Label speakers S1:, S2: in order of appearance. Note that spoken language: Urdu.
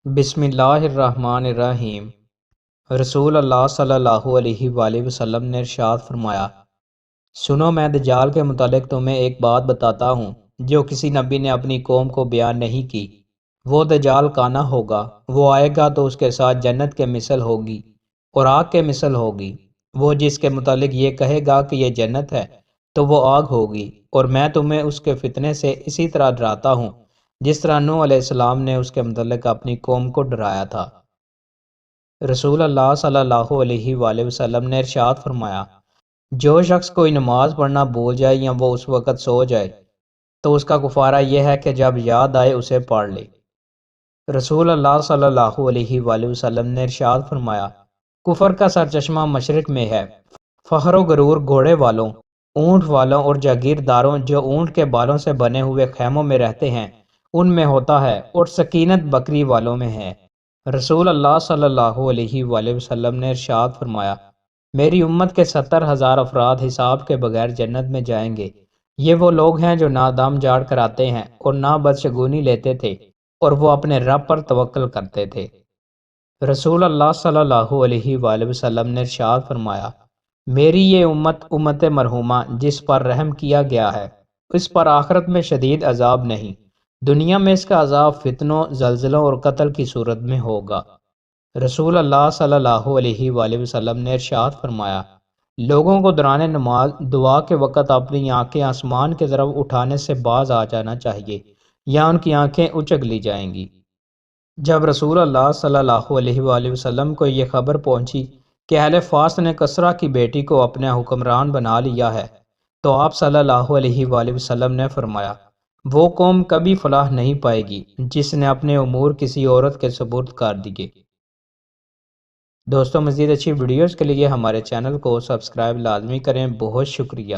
S1: بسم اللہ الرحمن الرحیم۔ رسول اللہ صلی اللہ علیہ وآلہ وسلم نے ارشاد فرمایا، سنو میں دجال کے متعلق تمہیں ایک بات بتاتا ہوں جو کسی نبی نے اپنی قوم کو بیان نہیں کی۔ وہ دجال کانا ہوگا، وہ آئے گا تو اس کے ساتھ جنت کے مثل ہوگی اور آگ کے مثل ہوگی۔ وہ جس کے متعلق یہ کہے گا کہ یہ جنت ہے تو وہ آگ ہوگی، اور میں تمہیں اس کے فتنے سے اسی طرح ڈراتا ہوں جس طرح نوح علیہ السلام نے اس کے متعلق اپنی قوم کو ڈرایا تھا۔ رسول اللہ صلی اللہ علیہ وآلہ وسلم نے ارشاد فرمایا، جو شخص کوئی نماز پڑھنا بھول جائے یا وہ اس وقت سو جائے تو اس کا کفارہ یہ ہے کہ جب یاد آئے اسے پڑھ لے۔ رسول اللہ صلی اللہ علیہ وآلہ وسلم نے ارشاد فرمایا، کفر کا سرچشمہ مشرق میں ہے۔ فخر و غرور گھوڑے والوں، اونٹ والوں اور جاگیرداروں جو اونٹ کے بالوں سے بنے ہوئے خیموں میں رہتے ہیں ان میں ہوتا ہے، اور سکینت بکری والوں میں ہے۔ رسول اللہ صلی اللہ علیہ وآلہ وسلم نے ارشاد فرمایا، میری امت کے 70,000 افراد حساب کے بغیر جنت میں جائیں گے۔ یہ وہ لوگ ہیں جو نہ دم جھاڑ کر آتے ہیں اور نہ بدشگونی لیتے تھے، اور وہ اپنے رب پر توکل کرتے تھے۔ رسول اللہ صلی اللہ علیہ وآلہ وسلم نے ارشاد فرمایا، میری یہ امت امت مرحومہ جس پر رحم کیا گیا ہے، اس پر آخرت میں شدید عذاب نہیں، دنیا میں اس کا عذاب فتنوں، زلزلوں اور قتل کی صورت میں ہوگا۔ رسول اللہ صلی اللہ علیہ وآلہ وسلم نے ارشاد فرمایا، لوگوں کو دوران نماز دعا کے وقت اپنی آنکھیں آسمان کی طرف اٹھانے سے باز آ جانا چاہیے یا ان کی آنکھیں اچک لی جائیں گی۔ جب رسول اللہ صلی اللہ علیہ وآلہ وسلم کو یہ خبر پہنچی کہ اہل فاس نے کسرا کی بیٹی کو اپنے حکمران بنا لیا ہے تو آپ صلی اللہ علیہ وآلہ وسلم نے فرمایا، وہ قوم کبھی فلاح نہیں پائے گی جس نے اپنے امور کسی عورت کے سپرد کر دیے۔ دوستوں، مزید اچھی ویڈیوز کے لیے ہمارے چینل کو سبسکرائب لازمی کریں۔ بہت شکریہ۔